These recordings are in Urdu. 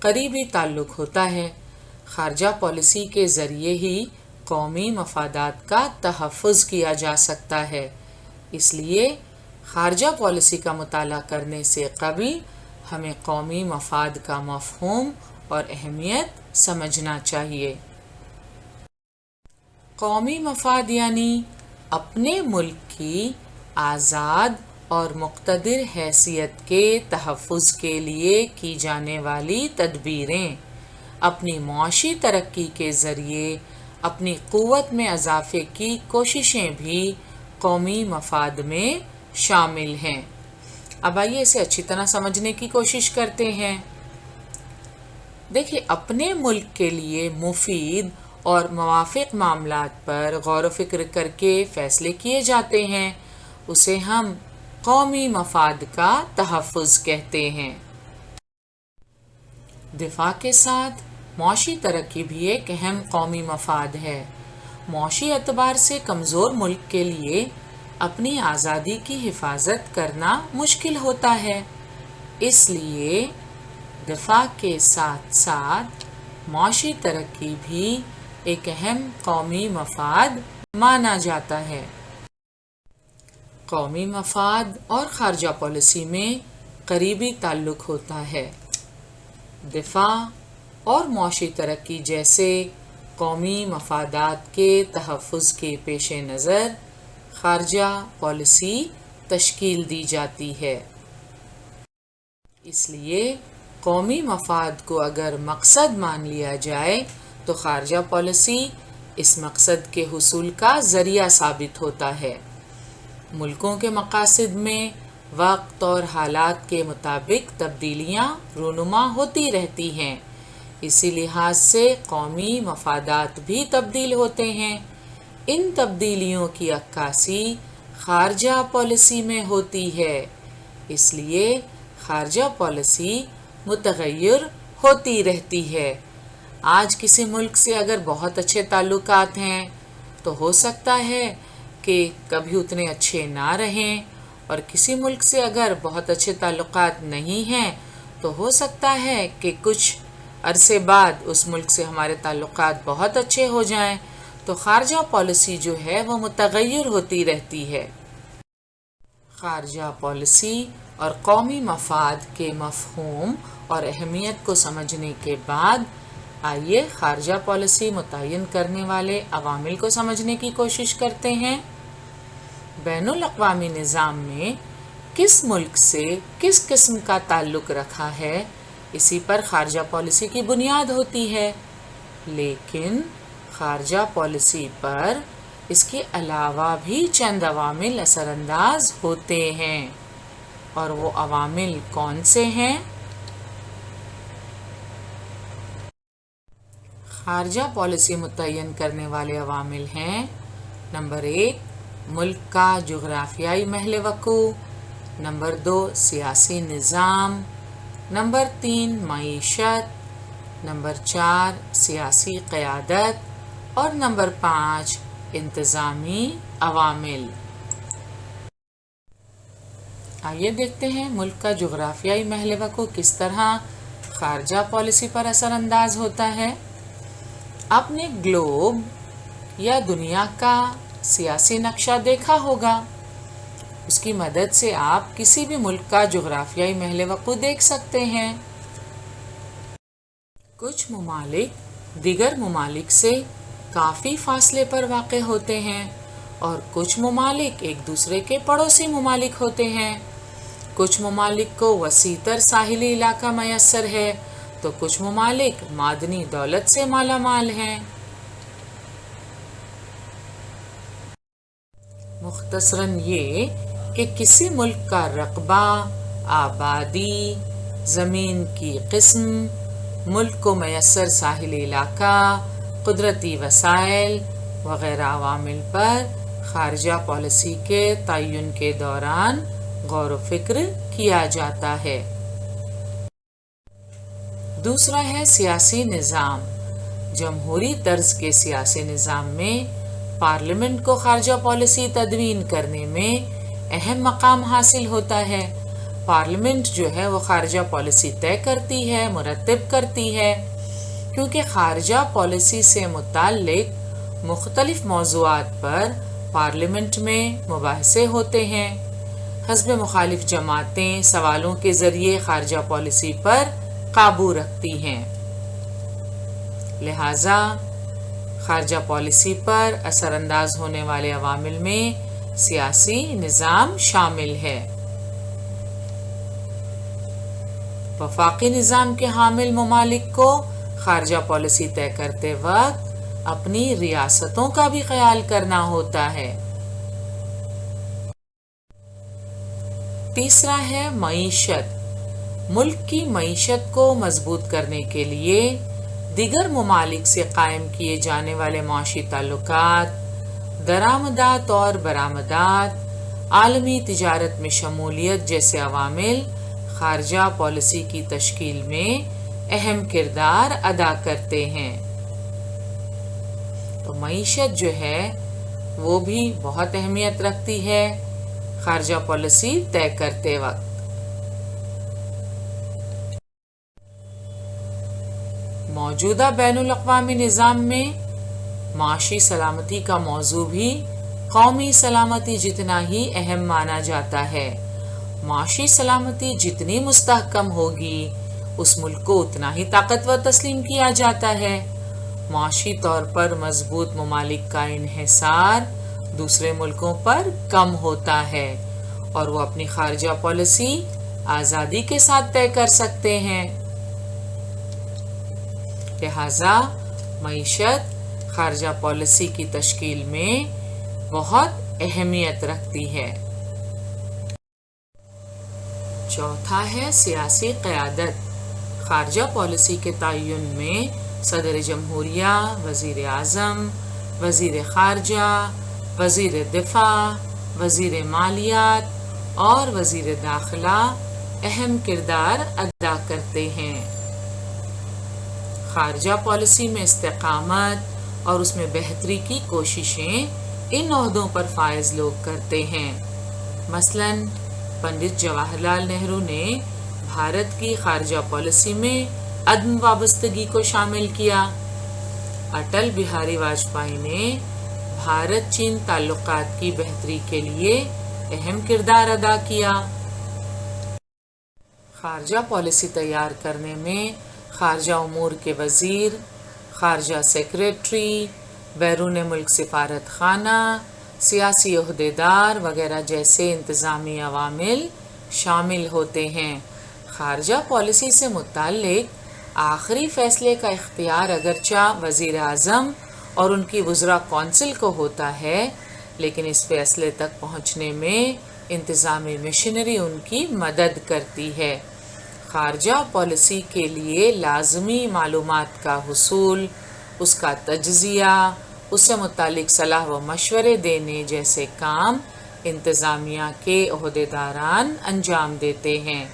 قریبی تعلق ہوتا ہے۔ خارجہ پالیسی کے ذریعے ہی قومی مفادات کا تحفظ کیا جا سکتا ہے۔ اس لیے خارجہ پالیسی کا مطالعہ کرنے سے قبل ہمیں قومی مفاد کا مفہوم اور اہمیت سمجھنا چاہیے۔ قومی مفاد یعنی اپنے ملک کی آزاد اور مقتدر حیثیت کے تحفظ کے لیے کی جانے والی تدبیریں، اپنی معاشی ترقی کے ذریعے اپنی قوت میں اضافے کی کوششیں بھی قومی مفاد میں شامل ہیں۔ اب آئیے اسے اچھی طرح سمجھنے کی کوشش کرتے ہیں۔ دیکھیے، اپنے ملک کے لیے مفید اور موافق معاملات پر غور و فکر کر کے فیصلے کیے جاتے ہیں، اسے ہم قومی مفاد کا تحفظ کہتے ہیں۔ دفاع کے ساتھ معاشی ترقی بھی ایک اہم قومی مفاد ہے۔ معاشی اعتبار سے کمزور ملک کے لیے اپنی آزادی کی حفاظت کرنا مشکل ہوتا ہے، اس لیے دفاع کے ساتھ ساتھ معاشی ترقی بھی ایک اہم قومی مفاد مانا جاتا ہے۔ قومی مفاد اور خارجہ پالیسی میں قریبی تعلق ہوتا ہے۔ دفاع اور معاشی ترقی جیسے قومی مفادات کے تحفظ کے پیش نظر خارجہ پالیسی تشکیل دی جاتی ہے۔ اس لیے قومی مفاد کو اگر مقصد مان لیا جائے تو خارجہ پالیسی اس مقصد کے حصول کا ذریعہ ثابت ہوتا ہے۔ ملکوں کے مقاصد میں وقت اور حالات کے مطابق تبدیلیاں رونما ہوتی رہتی ہیں، اسی لحاظ سے قومی مفادات بھی تبدیل ہوتے ہیں۔ ان تبدیلیوں کی عکاسی خارجہ پالیسی میں ہوتی ہے، اس لیے خارجہ پالیسی متغیر ہوتی رہتی ہے۔ آج کسی ملک سے اگر بہت اچھے تعلقات ہیں تو ہو سکتا ہے کہ کبھی اتنے اچھے نہ رہیں، اور کسی ملک سے اگر بہت اچھے تعلقات نہیں ہیں تو ہو سکتا ہے کہ کچھ عرصے بعد اس ملک سے ہمارے تعلقات بہت اچھے ہو جائیں۔ تو خارجہ پالیسی جو ہے وہ متغیر ہوتی رہتی ہے۔ خارجہ پالیسی اور قومی مفاد کے مفہوم اور اہمیت کو سمجھنے کے بعد آئیے خارجہ پالیسی متعین کرنے والے عوامل کو سمجھنے کی کوشش کرتے ہیں۔ بین الاقوامی نظام میں کس ملک سے کس قسم کا تعلق رکھا ہے، اسی پر خارجہ پالیسی کی بنیاد ہوتی ہے، لیکن خارجہ پالیسی پر اس کے علاوہ بھی چند عوامل اثر انداز ہوتے ہیں، اور وہ عوامل کون سے ہیں؟ خارجہ پالیسی متعین کرنے والے عوامل ہیں: نمبر 1 ملک کا جغرافیائی محل وقوع، نمبر 2 سیاسی نظام، نمبر 3 معیشت، نمبر 4 سیاسی قیادت، اور نمبر 5 انتظامی عوامل۔ آئیے دیکھتے ہیں ملک کا جغرافیائی محل وقوع کس طرح خارجہ پالیسی پر اثر انداز ہوتا ہے۔ آپ نے گلوب یا دنیا کا سیاسی نقشہ دیکھا ہوگا، اس کی مدد سے آپ کسی بھی ملک کا جغرافیائی محل وقوع دیکھ سکتے ہیں۔ کچھ ممالک دیگر ممالک سے کافی فاصلے پر واقع ہوتے ہیں، اور کچھ ممالک ایک دوسرے کے پڑوسی ممالک ہوتے ہیں۔ کچھ ممالک کو وسیع تر ساحلی علاقہ میسر ہے تو کچھ ممالک معدنی دولت سے مالا مال ہیں۔ مختصراً یہ کہ کسی ملک کا رقبہ، آبادی، زمین کی قسم، ملک کو میسر ساحلی علاقہ، قدرتی وسائل وغیرہ عوامل پر خارجہ پالیسی کے تعین کے دوران غور و فکر کیا جاتا ہے۔ دوسرا ہے سیاسی نظام۔ جمہوری طرز کے سیاسی نظام میں پارلیمنٹ کو خارجہ پالیسی تدوین کرنے میں اہم مقام حاصل ہوتا ہے۔ پارلیمنٹ جو ہے وہ خارجہ پالیسی طے کرتی ہے، مرتب کرتی ہے، کیونکہ خارجہ پالیسی سے متعلق مختلف موضوعات پر پارلیمنٹ میں مباحثے ہوتے ہیں۔ حزب مخالف جماعتیں سوالوں کے ذریعے خارجہ پالیسی پر قابو رکھتی ہیں، لہٰذا خارجہ پالیسی پر اثر انداز ہونے والے عوامل میں سیاسی نظام شامل ہے۔ وفاقی نظام کے حامل ممالک کو خارجہ پالیسی طے کرتے وقت اپنی ریاستوں کا بھی خیال کرنا ہوتا ہے۔ تیسرا ہے معیشت۔ ملک کی معیشت کو مضبوط کرنے کے لیے دیگر ممالک سے قائم کیے جانے والے معاشی تعلقات، درآمدات اور برآمدات، عالمی تجارت میں شمولیت جیسے عوامل خارجہ پالیسی کی تشکیل میں اہم کردار ادا کرتے ہیں۔ تو معیشت جو ہے وہ بھی بہت اہمیت رکھتی ہے خارجہ پالیسی طے کرتے وقت۔ موجودہ بین الاقوامی نظام میں معاشی سلامتی کا موضوع بھی قومی سلامتی جتنا ہی اہم مانا جاتا ہے۔ معاشی سلامتی جتنی مستحکم ہوگی اس ملک کو اتنا ہی طاقتور تسلیم کیا جاتا ہے۔ معاشی طور پر مضبوط ممالک کا انحصار دوسرے ملکوں پر کم ہوتا ہے اور وہ اپنی خارجہ پالیسی آزادی کے ساتھ طے کر سکتے ہیں۔ لہٰذا معیشت خارجہ پالیسی کی تشکیل میں بہت اہمیت رکھتی ہے۔ چوتھا ہے سیاسی قیادت۔ خارجہ پالیسی کے تعین میں صدر جمہوریہ، وزیر اعظم، وزیر خارجہ، وزیر دفاع، وزیر مالیات اور وزیر داخلہ اہم کردار ادا کرتے ہیں۔ خارجہ پالیسی میں استقامت اور اس میں بہتری کی کوششیں ان عہدوں پر فائز لوگ کرتے ہیں۔ مثلاً پنڈت جواہر لال نہرو نے بھارت کی خارجہ پالیسی میں عدم وابستگی کو شامل کیا۔ اٹل بہاری واجپئی نے بھارت چین تعلقات کی بہتری کے لیے اہم کردار ادا کیا۔ خارجہ پالیسی تیار کرنے میں خارجہ امور کے وزیر، خارجہ سیکریٹری، بیرون ملک سفارت خانہ، سیاسی عہدیدار وغیرہ جیسے انتظامی عوامل شامل ہوتے ہیں۔ خارجہ پالیسی سے متعلق آخری فیصلے کا اختیار اگرچہ وزیر اعظم اور ان کی وزراء کونسل کو ہوتا ہے، لیکن اس فیصلے تک پہنچنے میں انتظامی مشنری ان کی مدد کرتی ہے۔ خارجہ پالیسی کے لیے لازمی معلومات کا حصول، اس کا تجزیہ، اس سے متعلق صلاح و مشورے دینے جیسے کام انتظامیہ کے عہدیداران انجام دیتے ہیں۔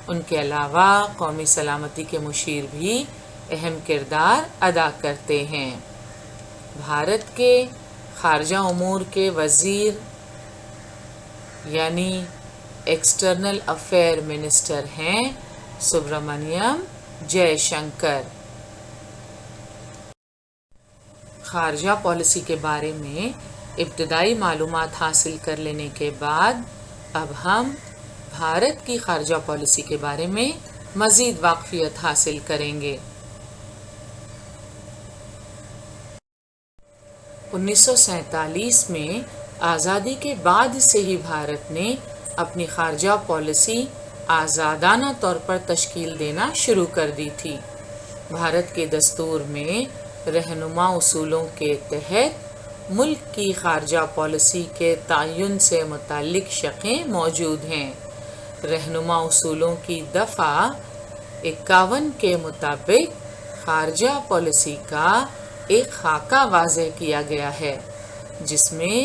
ان کے علاوہ قومی سلامتی کے مشیر بھی اہم کردار ادا کرتے ہیں۔ بھارت کے خارجہ امور کے وزیر یعنی ایکسٹرنل افیئر منسٹر ہیں سبرامنیم جے شنکر۔ خارجہ پالیسی کے بارے میں ابتدائی معلومات حاصل کر لینے کے بعد اب ہم بھارت کی خارجہ پالیسی کے بارے میں مزید واقفیت حاصل کریں گے۔ 1947 میں آزادی کے بعد سے ہی بھارت نے اپنی خارجہ پالیسی آزادانہ طور پر تشکیل دینا شروع کر دی تھی۔ بھارت کے دستور میں رہنما اصولوں کے تحت ملک کی خارجہ پالیسی کے تعین سے متعلق شقیں موجود ہیں۔ رہنما اصولوں کی دفعہ 51 کے مطابق خارجہ پالیسی کا ایک خاکہ واضح کیا گیا ہے، جس میں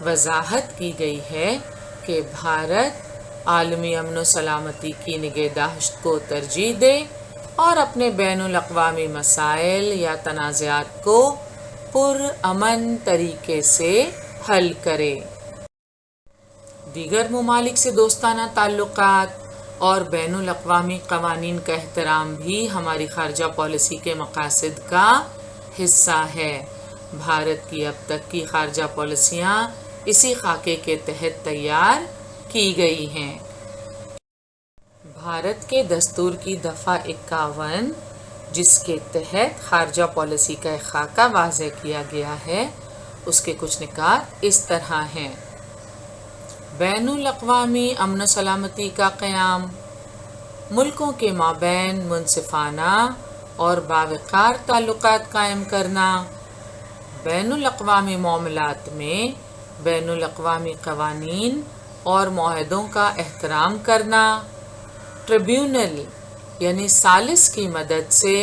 وضاحت کی گئی ہے کہ بھارت عالمی امن و سلامتی کی نگہداشت کو ترجیح دے اور اپنے بین الاقوامی مسائل یا تنازعات کو پرامن طریقے سے حل کرے۔ دیگر ممالک سے دوستانہ تعلقات، اور بین الاقوامی قوانین کا احترام بھی ہماری خارجہ پالیسی کے مقاصد کا حصہ ہے۔ بھارت کی اب تک کی خارجہ پالیسیاں اسی خاکے کے تحت تیار کی گئی ہیں۔ بھارت کے دستور کی دفعہ 51 جس کے تحت خارجہ پالیسی کا ایک خاکہ واضح کیا گیا ہے، اس کے کچھ نکات اس طرح ہیں۔ بین الاقوامی امن و سلامتی کا قیام، ملکوں کے مابین منصفانہ اور باوقار تعلقات قائم کرنا، بین الاقوامی معاملات میں بین الاقوامی قوانین اور معاہدوں کا احترام کرنا، ٹریبیونل یعنی ثالث کی مدد سے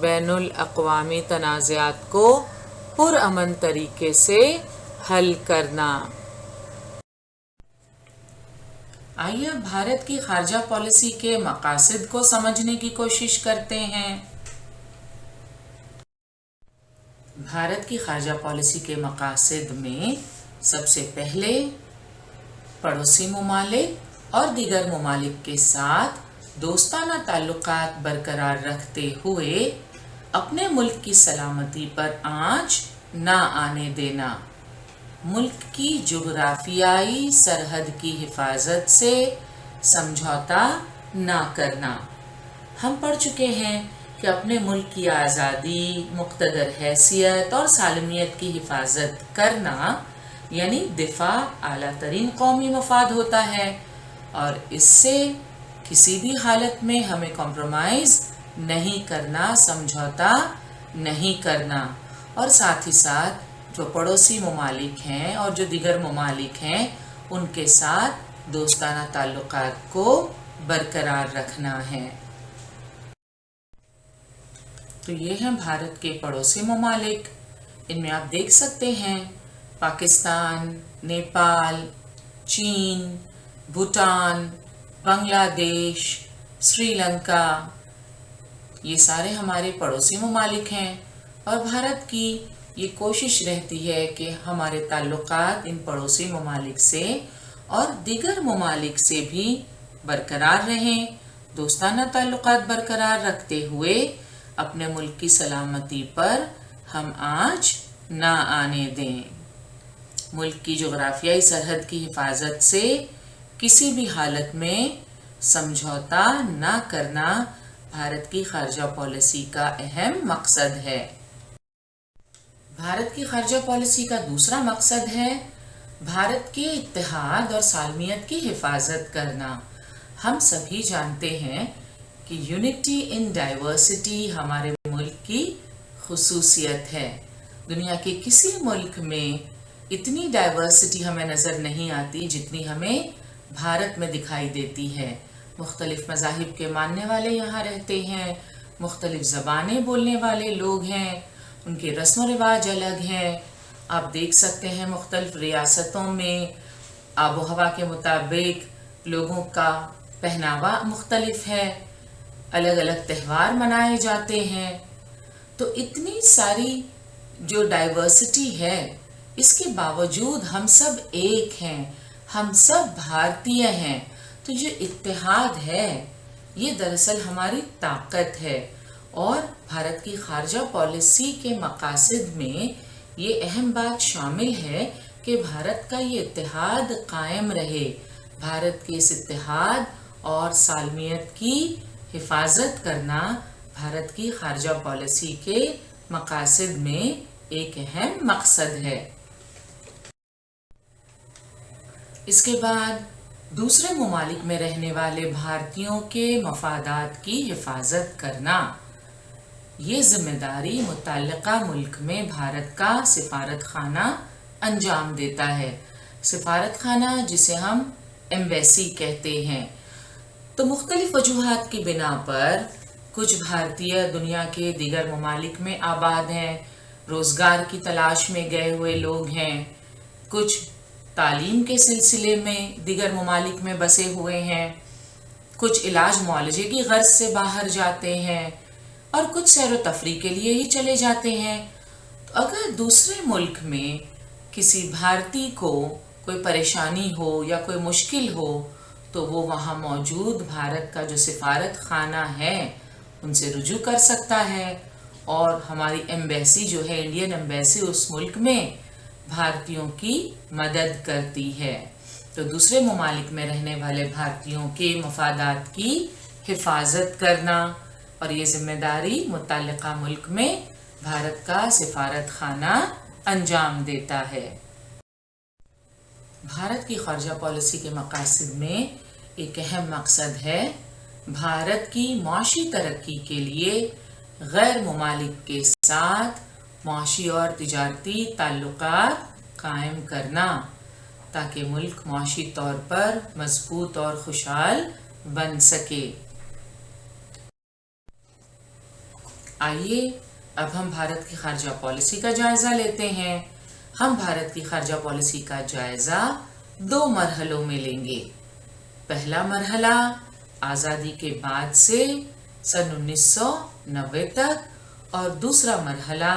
بین الاقوامی تنازعات کو پرامن طریقے سے حل کرنا۔ آئیے اب بھارت کی خارجہ پالیسی کے مقاصد کو سمجھنے کی کوشش کرتے ہیں۔ بھارت کی خارجہ پالیسی کے مقاصد میں سب سے پہلے پڑوسی ممالک اور دیگر ممالک کے ساتھ دوستانہ تعلقات برقرار رکھتے ہوئے اپنے ملک کی سلامتی پر آنچ نہ آنے دینا، ملک کی جغرافیائی سرحد کی حفاظت سے سمجھوتا نہ کرنا۔ ہم پڑھ چکے ہیں کہ اپنے ملک کی آزادی، مقتدر حیثیت اور سالمیت کی حفاظت کرنا یعنی دفاع اعلیٰ ترین قومی مفاد ہوتا ہے، اور اس سے کسی بھی حالت میں ہمیں کمپرومائز نہیں کرنا، سمجھوتا نہیں کرنا، اور ساتھ ہی ساتھ جو پڑوسی ممالک ہیں اور جو دیگر ممالک ہیں ان کے ساتھ دوستانہ تعلقات کو برقرار رکھنا ہے۔ تو یہ ہیں بھارت کے پڑوسی ممالک۔ ان میں آپ دیکھ سکتے ہیں پاکستان، نیپال، چین، بھوٹان، بنگلہ دیش، سری لنکا، یہ سارے ہمارے پڑوسی ممالک ہیں، اور بھارت کی یہ کوشش رہتی ہے کہ ہمارے تعلقات ان پڑوسی ممالک سے اور دیگر ممالک سے بھی برقرار رہیں، دوستانہ تعلقات برقرار رکھتے ہوئے اپنے ملک کی سلامتی پر ہم آنچ نہ آنے دیں۔ ملک کی جغرافیائی سرحد کی حفاظت سے کسی بھی حالت میں سمجھوتا نہ کرنا بھارت کی خارجہ پالیسی کا اہم مقصد ہے۔ بھارت کی خارجہ پالیسی کا دوسرا مقصد ہے بھارت کے اتحاد اور سالمیت کی حفاظت کرنا۔ ہم سبھی جانتے ہیں کہ یونٹی ان ڈائیورسٹی ہمارے ملک کی خصوصیت ہے۔ دنیا کے کسی ملک میں اتنی ڈائیورسٹی ہمیں نظر نہیں آتی جتنی ہمیں بھارت میں دکھائی دیتی ہے۔ مختلف مذاہب کے ماننے والے یہاں رہتے ہیں، مختلف زبانیں بولنے والے لوگ ہیں، ان کے رسم و رواج الگ ہیں۔ آپ دیکھ سکتے ہیں مختلف ریاستوں میں آب و ہوا کے مطابق لوگوں کا پہناوا مختلف ہے، الگ الگ تہوار منائے جاتے ہیں۔ تو اتنی ساری جو ڈائیورسٹی ہے اس کے باوجود ہم سب ایک ہیں، ہم سب بھارتیہ ہیں۔ تو جو اتحاد ہے یہ دراصل ہماری طاقت ہے، اور بھارت کی خارجہ پالیسی کے مقاصد میں یہ اہم بات شامل ہے کہ بھارت کا یہ اتحاد قائم رہے، بھارت کے اس اتحاد اور سالمیت کی حفاظت کرنا بھارت کی خارجہ پالیسی کے مقاصد میں ایک اہم مقصد ہے۔ اس کے بعد دوسرے ممالک میں رہنے والے بھارتیوں کے مفادات کی حفاظت کرنا، یہ ذمہ داری متعلقہ ملک میں بھارت کا سفارت خانہ انجام دیتا ہے۔ سفارت خانہ جسے ہم ایمبیسی کہتے ہیں۔ تو مختلف وجوہات کی بنا پر کچھ بھارتیہ دنیا کے دیگر ممالک میں آباد ہیں، روزگار کی تلاش میں گئے ہوئے لوگ ہیں، کچھ تعلیم کے سلسلے میں دیگر ممالک میں بسے ہوئے ہیں، کچھ علاج معالجے کی غرض سے باہر جاتے ہیں، اور کچھ سیر و تفریح کے لیے ہی چلے جاتے ہیں۔ تو اگر دوسرے ملک میں کسی بھارتی کو کوئی پریشانی ہو یا کوئی مشکل ہو تو وہ وہاں موجود بھارت کا جو سفارت خانہ ہے ان سے رجوع کر سکتا ہے، اور ہماری ایمبیسی جو ہے، انڈین ایمبیسی، اس ملک میں بھارتیوں کی مدد کرتی ہے۔ تو دوسرے ممالک میں رہنے والے بھارتیوں کے مفادات کی حفاظت کرنا، اور یہ ذمہ داری متعلقہ ملک میں بھارت کا سفارت خانہ انجام دیتا ہے۔ بھارت کی خارجہ پالیسی کے مقاصد میں ایک اہم مقصد ہے بھارت کی معاشی ترقی کے لیے غیر ممالک کے ساتھ معاشی اور تجارتی تعلقات قائم کرنا، تاکہ ملک معاشی طور پر مضبوط اور خوشحال بن سکے۔ آئیے اب ہم بھارت کی خارجہ پالیسی کا جائزہ لیتے ہیں۔ ہم بھارت کی خارجہ پالیسی کا جائزہ 2 مرحلوں میں لیں گے۔ پہلا مرحلہ آزادی کے بعد سے سن 1990 تک، اور دوسرا مرحلہ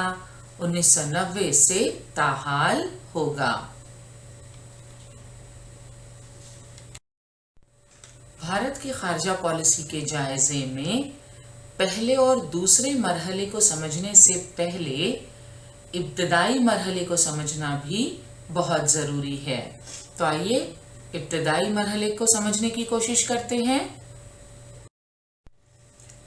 1990 سے تاحال ہوگا۔ بھارت کی خارجہ پالیسی کے جائزے میں پہلے اور دوسرے مرحلے کو سمجھنے سے پہلے ابتدائی مرحلے کو سمجھنا بھی بہت ضروری ہے۔ تو آئیے ابتدائی مرحلے کو سمجھنے کی کوشش کرتے ہیں۔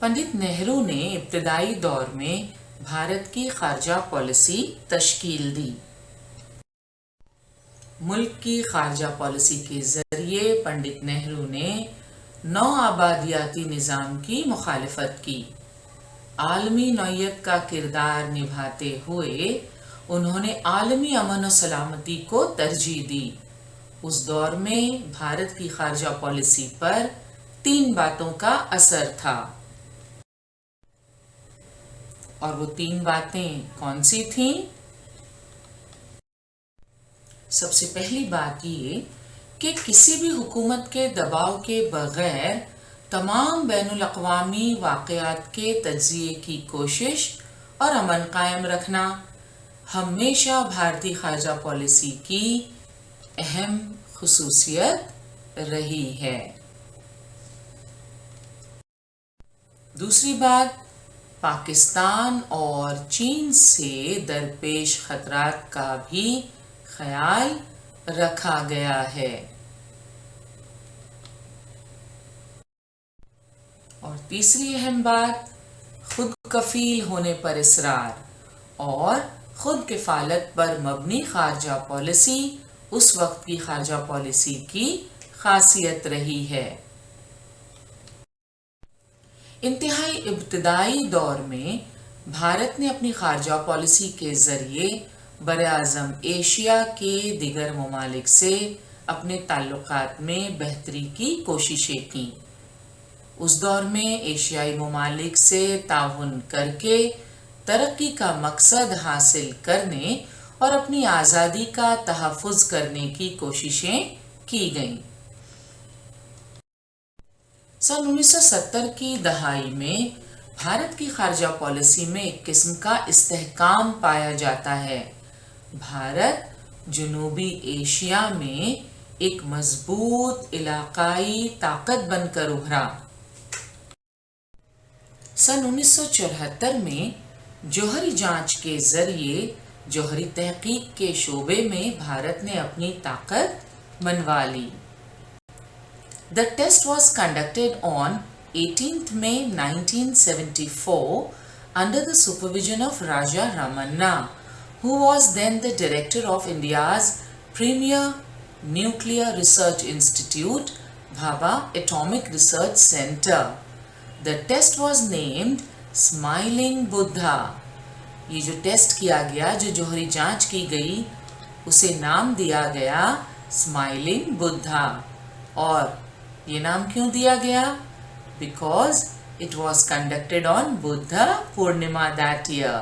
پنڈت نہرو نے ابتدائی دور میں بھارت کی خارجہ پالیسی تشکیل دی۔ ملک کی خارجہ پالیسی کے ذریعے پنڈت نہرو نے نو آبادیاتی نظام کی مخالفت کی۔ عالمی نوعیت کا کردار نبھاتے ہوئے انہوں نے عالمی امن و سلامتی کو ترجیح دی۔ اس دور میں بھارت کی خارجہ پالیسی پر 3 باتوں کا اثر تھا، اور وہ 3 باتیں کون سی تھیں؟ سب سے پہلی بات یہ کہ کسی بھی حکومت کے دباؤ کے بغیر تمام بین الاقوامی واقعات کے تجزیے کی کوشش اور امن قائم رکھنا ہمیشہ بھارتی خارجہ پالیسی کی اہم خصوصیت رہی ہے۔ دوسری بات، پاکستان اور چین سے درپیش خطرات کا بھی خیال رکھا گیا ہے۔ اور تیسری اہم بات، خود کفیل ہونے پر اصرار اور خود کفالت پر مبنی خارجہ پالیسی اس وقت کی خارجہ پالیسی کی خاصیت رہی ہے۔ انتہائی ابتدائی دور میں بھارت نے اپنی خارجہ پالیسی کے ذریعے براعظم ایشیا کے دیگر ممالک سے اپنے تعلقات میں بہتری کی کوششیں کیں۔ اس دور میں ایشیائی ممالک سے تعاون کر کے ترقی کا مقصد حاصل کرنے اور اپنی آزادی کا تحفظ کرنے کی کوششیں کی گئیں۔ سن 1970 کی دہائی میں بھارت کی خارجہ پالیسی میں ایک قسم کا استحکام پایا جاتا ہے۔ بھارت جنوبی ایشیا میں ایک مضبوط علاقائی طاقت بن کر ابھرا۔ سن 1974 میں جوہری جانچ کے ذریعے جوہری تحقیق کے شعبے میں بھارت نے اپنی طاقت منوا لی۔ The test was conducted on 18th May 1974 under the supervision of Raja Ramanna, who was then the director of India's premier nuclear research institute, Bhabha Atomic Research Center. The test was named Smiling Buddha. یہ جو ٹیسٹ کیا گیا، جو جوہری جانچ کی گئی، اسے نام دیا گیا اسمائلنگ بدھا۔ اور یہ نام کیوں دیا گیا؟ Because it was conducted on Buddha Purnima that year.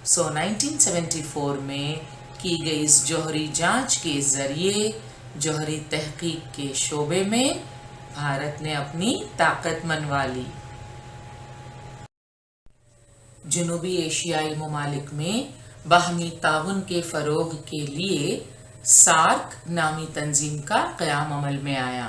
So 1974 میں کی گئی اس جوہری جانچ کے ذریعے جوہری تحقیق کے شعبے میں بھارت نے اپنی طاقت منوا لی۔ جنوبی ایشیائی ممالک میں باہمی تعاون کے فروغ کے لیے سارک نامی تنظیم کا قیام عمل میں آیا۔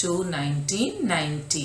to 1990।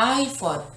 I for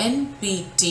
NPT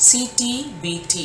CTBT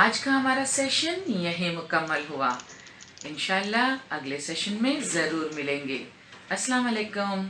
آج کا ہمارا سیشن یہیں مکمل ہوا. انشاءاللہ اگلے سیشن میں ضرور ملیں گے. السلام علیکم.